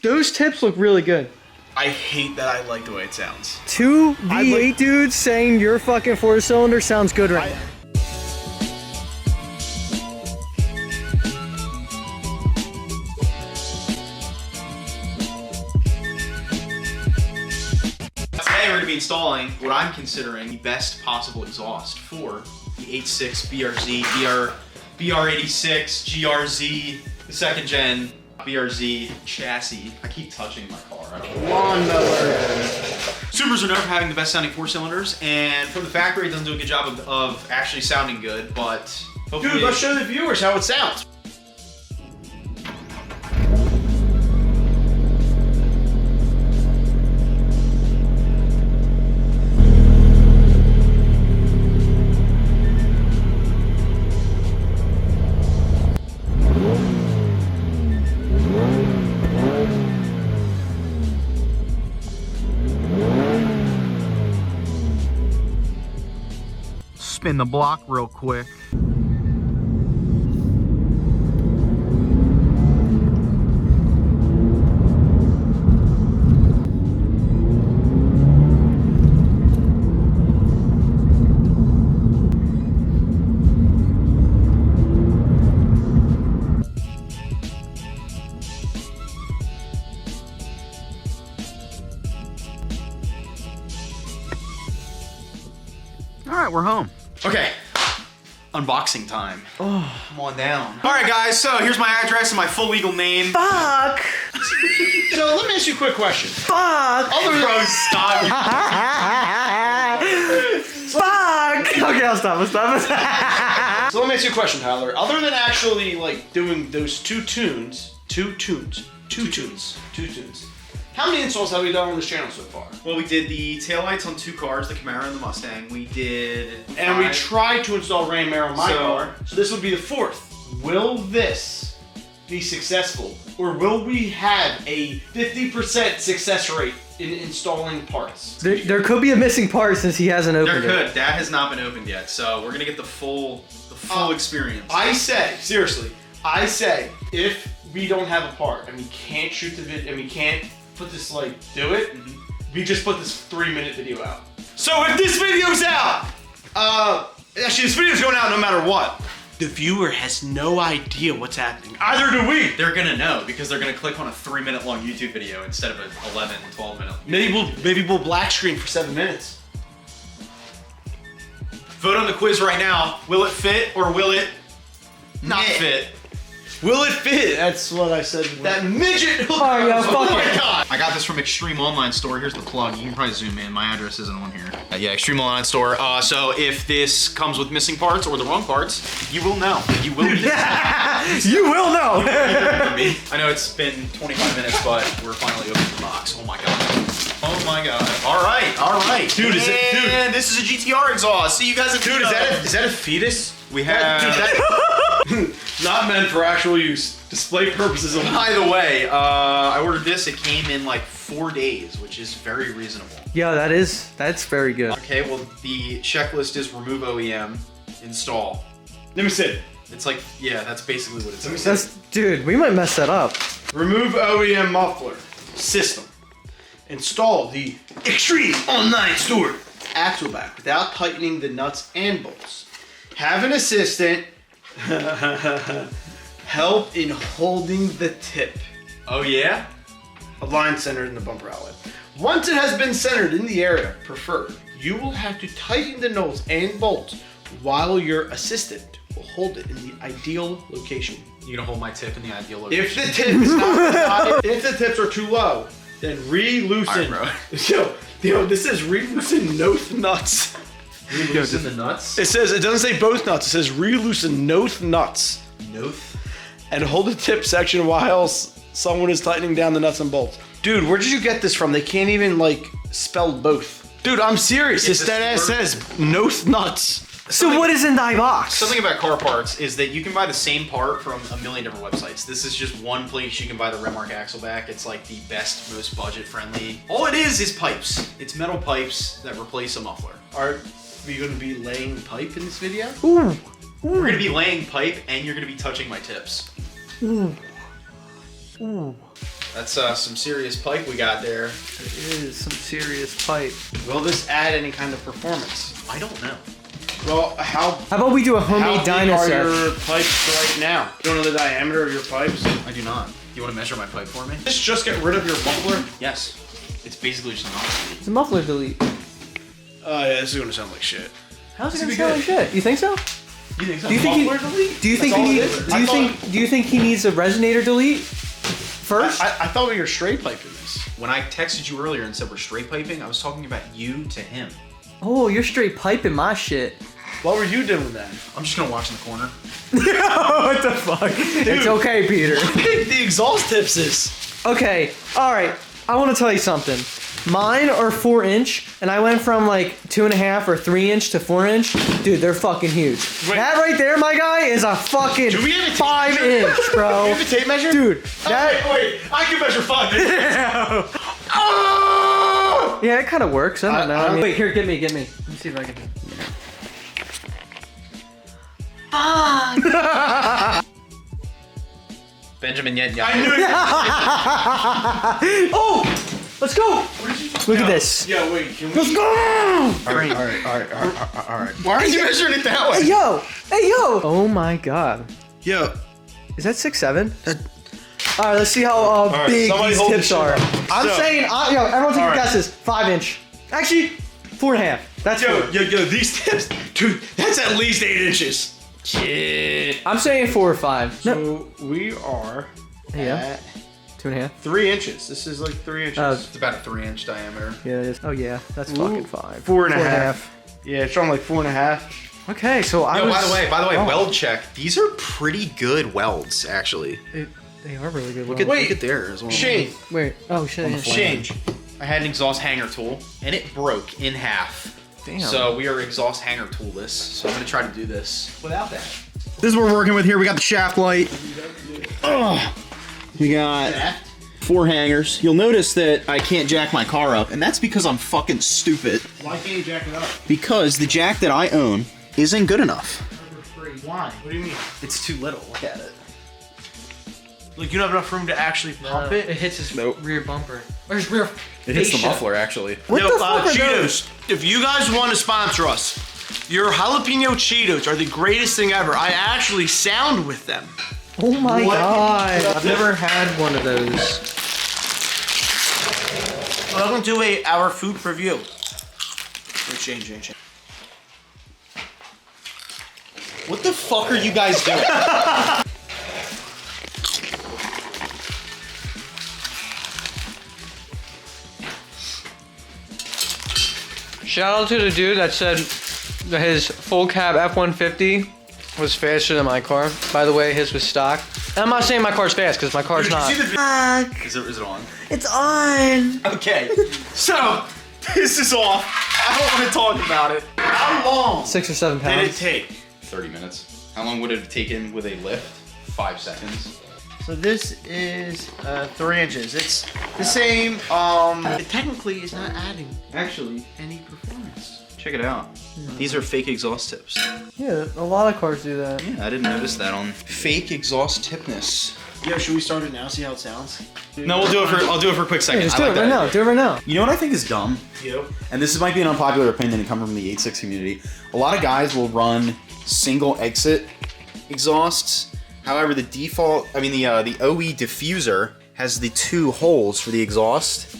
Those tips look really good. I hate that I like the way it sounds. Two V8 dudes saying your fucking 4-cylinder sounds good right now. Today we're going to be installing what I'm considering the best possible exhaust for the 86 BRZ BR86 GRZ, the second gen BRZ chassis. I keep touching my car. I don't know. Lawnmower. Subarus are known for having the best sounding 4-cylinders, and from the factory it doesn't do a good job of actually sounding good, but hopefully... Dude, let's show the viewers how it sounds. Spin the block real quick. All right, we're home. Okay, unboxing time. Oh, come on down. All right, guys, so here's my address and my full legal name. Fuck! So let me ask you a quick question. Fuck! Bro, stop. Fuck! Okay, I'll stop. So let me ask you a question, Tyler. Other than actually like doing those two tunes, how many installs have we done on this channel so far? Well, we did the taillights on 2 cars, the Camaro and the Mustang. We did... And we tried to install rain mirror on my car. So this would be the 4th. Will this be successful? Or will we have a 50% success rate in installing parts? There could be a missing part since he hasn't opened it. There could. That has not been opened yet, so we're gonna get the full experience. I say, seriously, if we don't have a part and we can't shoot the video and we can't put this do it, we just put this 3-minute video out. So if this video's out, actually this video's going out no matter what. The viewer has no idea what's happening. Either do we. They're gonna know because they're gonna click on a 3-minute long YouTube video instead of an 11, 12-minute. Maybe we'll black screen for 7 minutes. Vote on the quiz right now. Will it fit or will it not fit? Will it fit? That's what I said. That midget hooker. Oh, yeah, fuck my it. God. I got this from Extreme Online Store. Here's the plug. You can probably zoom in. My address isn't on here. Yeah, Extreme Online Store. So if this comes with missing parts or the wrong parts, you will know. You will be. You will know. I know it's been 25 minutes, but we're finally opening the box. Oh my God. Oh my God. All right. Dude, And this is a GTR exhaust. See, you guys have Dude, is that a fetus? We have... Not meant for actual use. Display purposes only. By the way, I ordered this. It came in like 4 days, which is very reasonable. Yeah, that's very good. Okay, well, the checklist is remove OEM, install. Let me see. It's like, yeah, that's basically what it says. Dude, we might mess that up. Remove OEM muffler system. Install the Extreme Online Store axle back without tightening the nuts and bolts. Have an assistant help in holding the tip. Oh yeah? Align centered in the bumper outlet. Once it has been centered in the area preferred, you will have to tighten the nuts and bolts while your assistant will hold it in the ideal location. You're gonna hold my tip in the ideal location. If the tip is not, if the tips are too low, then re-loosen. All right, Yo, this says re-loosen both nuts. Re-loosen the nuts? It doesn't say both nuts, it says re-loosen both nuts. Noth? And hold the tip section while someone is tightening down the nuts and bolts. Dude, where did you get this from? They can't even spell both. Dude, I'm serious. This dead ass says both nuts. So what is in thy box? Something about car parts is that you can buy the same part from a million different websites. This is just one place you can buy the Remark Axel back. It's like the best, most budget friendly. All it is pipes. It's metal pipes that replace a muffler. Are we going to be laying pipe in this video? Ooh. We're gonna be laying pipe and you're gonna be touching my tips. Ooh. Ooh. That's some serious pipe we got there. It is some serious pipe. Will this add any kind of performance? I don't know. Well, how about we do a homemade big dinosaur? are your pipes right now? You don't know the diameter of your pipes? I do not. You want to measure my pipe for me? Just get rid of your muffler? Yes. It's basically just a muffler. It's a muffler delete. Oh yeah, this is gonna sound like shit. How's it gonna sound like shit? You think so? You think so? Do you think Muffler delete? Do you think That's he all it needs? is. Do you think he needs a resonator delete first? I thought we were straight piping this. When I texted you earlier and said we're straight piping, I was talking about you to him. Oh, you're straight piping my shit. What were you doing then? I'm just gonna watch in the corner. What the fuck? It's okay, Peter. The exhaust tips is. Okay, all right. I want to tell you something. Mine are 4-inch, and I went from like 2.5 or 3-inch to 4-inch. Dude, they're fucking huge. Wait. That right there, my guy, is a fucking Do we have a tape 5-inch, bro. You have a tape measure? Dude, that. Wait, I can measure 5 inches. Yeah, it kind of works. I don't know. I mean- Wait, here, get me. Let me see if I can. Benjamin Yet. I knew it. Oh, let's go. Look at this. Yeah, wait, can we? Let's go. All right. Why aren't you measuring it that way? Hey yo. Oh my god. Yo. Is that 6'7"? All right, let's see how right, big somebody these hold tips this shit are. up. I'm So- saying, yo, everyone take All right. guesses. 5-inch. Actually, 4.5. That's Yo, 4. yo, these tips, dude, that's at least 8 inches. Shit. I'm saying 4 or 5. No. So we are Yeah. at 2.5. 3 inches. This is like 3 inches. It's about a 3-inch diameter. Yeah, it is. Oh yeah, that's Ooh, fucking 5. 4.5. Yeah, it's showing like 4.5. Okay, so I Yo, was. by the way, oh, weld check. These are pretty good welds, actually. They are really good. Look at, welds. look at theirs. Shane, Wait. Oh shit. Yeah. Shane. I had an exhaust hanger tool, and it broke in half. Damn. So we are exhaust hanger toolless. So I'm gonna try to do this without that. This is what we're working with here. We got the shaft light. Oh, we got 4 hangers. You'll notice that I can't jack my car up, and that's because I'm fucking stupid. Why can't you jack it up? Because the jack that I own isn't good enough. Why? What do you mean? It's too little. Look at it. Like you don't have enough room to actually pump it? It hits his Nope. rear bumper. Or his rear. It hits the fascia. muffler, actually. What the fuck are Cheetos. If you guys want to sponsor us, your jalapeno Cheetos are the greatest thing ever. I actually sound with them. Oh my god. I've never had one of those. Welcome to our food review. Wait, change. What the fuck are you guys doing? Shout out to the dude that said that his full cab F-150 was faster than my car. By the way, his was stock. And I'm not saying my car's fast because my car's not. Is it on? It's on. Okay, so this is off. I don't want to talk about it. How long 6 or 7 did it pounds. take? 30 minutes. How long would it have taken with a lift? 5 seconds. So this is 3 inches. It's the same. It technically is not adding Actually, any performance. check it out. These are fake exhaust tips. Yeah, a lot of cars do that. Yeah, I didn't notice that on fake exhaust tipness. Yo, should we start it now? See how it sounds. No, I'll do it for a quick second. Yeah, just I do like it that right now. idea. Do it right now. You know what I think is dumb? Yo. And this might be an unpopular opinion and come from the 8.6 community. A lot of guys will run single exit exhausts. However, the default, the OE diffuser has the 2 holes for the exhaust,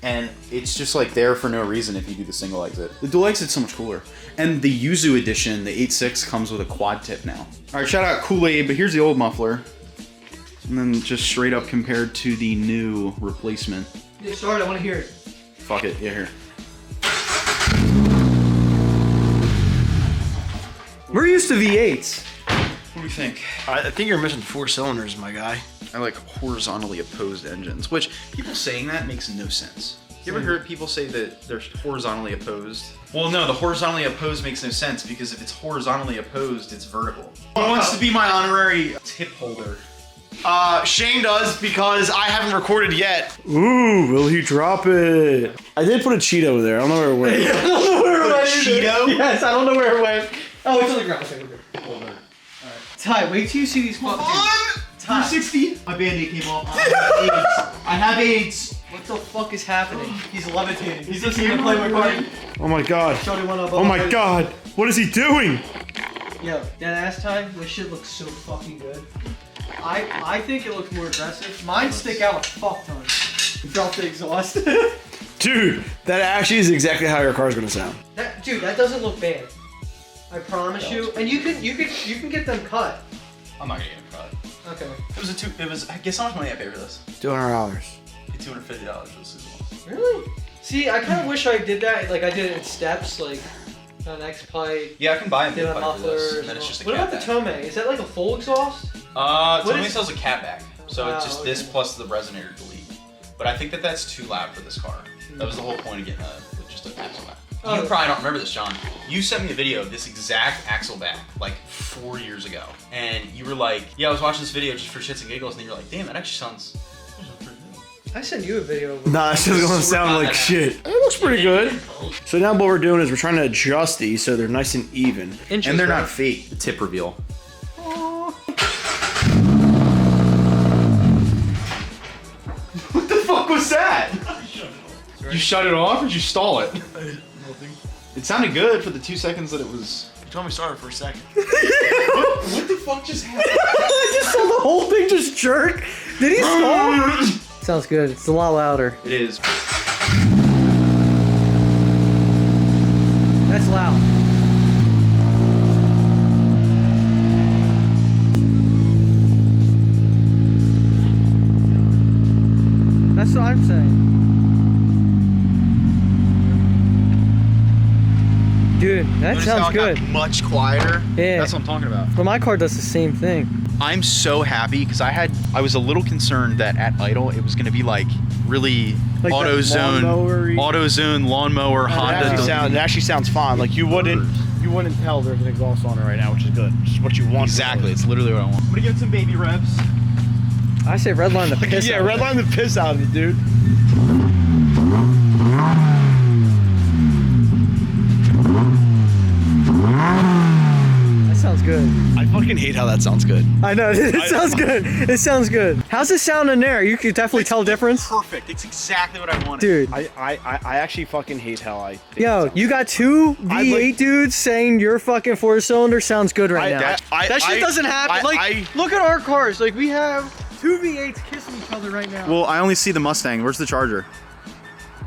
and it's just like there for no reason if you do the single exit. The dual exit's so much cooler. And the Yuzu edition, the 8.6, comes with a quad tip now. All right, shout out Kool-Aid, but here's the old muffler. And then just straight up compared to the new replacement. Yeah, start. I want to hear it. Fuck it, yeah, here. We're used to V8s. What do you think? I think you're missing 4 cylinders, my guy. I like horizontally opposed engines, which people saying that makes no sense. You ever heard people say that they're horizontally opposed? Well, no, the horizontally opposed makes no sense because if it's horizontally opposed, it's vertical. Who wants to be my honorary tip holder? Shane does because I haven't recorded yet. Ooh, will he drop it? I did put a Cheeto over there. I don't know where it went. I don't know where it went. Cheeto? Yes, I don't know where it went. Oh, it's on the ground. Okay, we're good. Alright. Ty, wait till you see these fucking. 260. My band-aid came off. I have AIDS. What the fuck is happening? He's levitating. He's listening to play my card. Oh my god. Shorty went up. Oh my god. What is he doing? Yo, that ass tie, this shit looks so fucking good. I think it looks more aggressive. Mine stick out a fuck ton. Drop the exhaust. Dude, that actually is exactly how your car's gonna sound. Dude, that doesn't look bad. I promise you. And you can get them cut. I'm not gonna get it cut. Okay. It was. Guess how much money I paid for this? $200. Paid $250 for this as well. Really? See, I kind of wish I did that. Like I did it in steps, like an X pipe. Yeah, I can buy a Did mid a pipe for this, muffler. and then it's just a What cat about the back. Tomei? Is that like a full exhaust? Tomei is- sells a cat back, so it's just this okay. plus the resonator delete. But I think that that's too loud for this car. That was the whole point of getting just an axle back. Oh. You probably don't remember this, John. You sent me a video of this exact axle back like 4 years ago, and you were like, "Yeah, I was watching this video just for shits and giggles," and you're like, "Damn, that actually sounds pretty good." I sent you a video. Of Nah, it's just gonna sound like shit. It looks pretty good. So now what we're doing is we're trying to adjust these so they're nice and even. And they're not fake. The tip reveal. What the fuck was that? You shut it off or did you stall it? It sounded good for the 2 seconds that it was. You told me to start it for a second. What the fuck just happened? I just saw the whole thing just jerk. Did he stall? Sounds good. It's a lot louder. It is. That's loud. That's what I'm saying. Dude, that sounds good. Much quieter. Yeah. That's what I'm talking about. But my car does the same thing. I'm so happy because I was a little concerned that at idle it was going to be like really Like that AutoZone lawnmower Honda. It actually sounds fine. Like you wouldn't tell there's an exhaust on it right now, which is good. Which is what you want. Exactly. It's literally what I want. I'm gonna give it some baby revs. I say redline the piss. Yeah, out of it. redline the piss out of it, dude. That sounds good. I fucking hate how that sounds good. I know, it sounds good. It sounds good. How's it sound in there? You can definitely tell difference. Perfect. It's exactly what I wanted. Dude, I actually fucking hate how I think yo, it sounds. you got two V8 like- dudes saying your fucking 4-cylinder sounds good right now. That shit doesn't happen. Look at our cars. Like, we have two V8s kissing each other right now. Well, I only see the Mustang. Where's the Charger?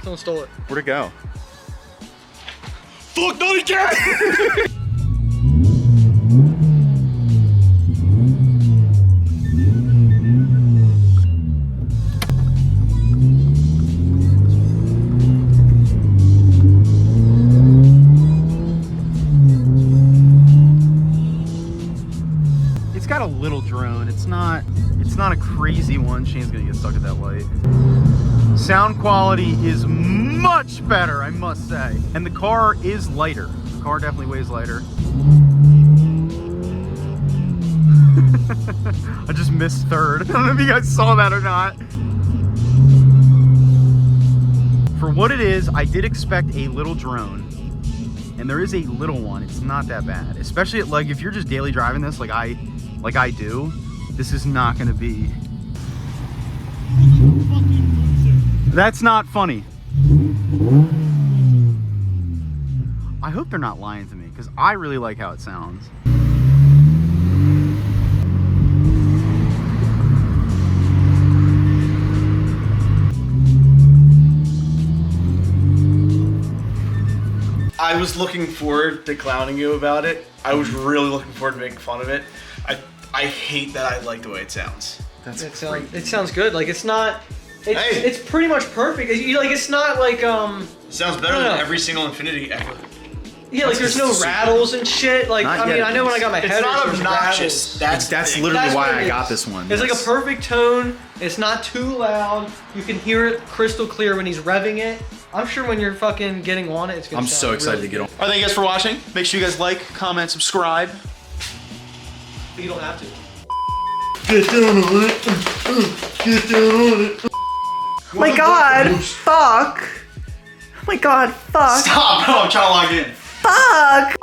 Someone stole it. Where'd it go? Fuck, not again! It's got a little drone. It's not a crazy one. Shane's gonna get stuck at that light. Sound quality is much better, I must say. And the car is lighter. The car definitely weighs lighter. I just missed third. I don't know if you guys saw that or not. For what it is, I did expect a little drone. And there is a little one. It's not that bad. Especially like if you're just daily driving this like I do, this is not gonna be. That's not funny. I hope they're not lying to me because I really like how it sounds. I was looking forward to clowning you about it. I was really looking forward to making fun of it. I hate that I like the way it sounds. It sounds good. Like, it's not... Hey. It's pretty much perfect. It's not like, It sounds better I don't than know. every single Infiniti ever. yeah, like there's no rattles and shit. Like, Not I mean, yet, I know when I got my It's headers, not there's obnoxious. rattles. That's literally That's why what I it got is. this one. It's like a Yes. perfect tone. It's not too loud. You can hear it crystal clear when he's revving it. I'm sure when you're fucking getting on it, it's gonna I'm sound so excited really to get on. All right, thank you guys for watching. Make sure you guys like, comment, subscribe. good. You don't have to. Get down on it. Get down on it. Oh my god, fuck. Oh my god, fuck. Stop! No, I'm trying to log in. Fuck.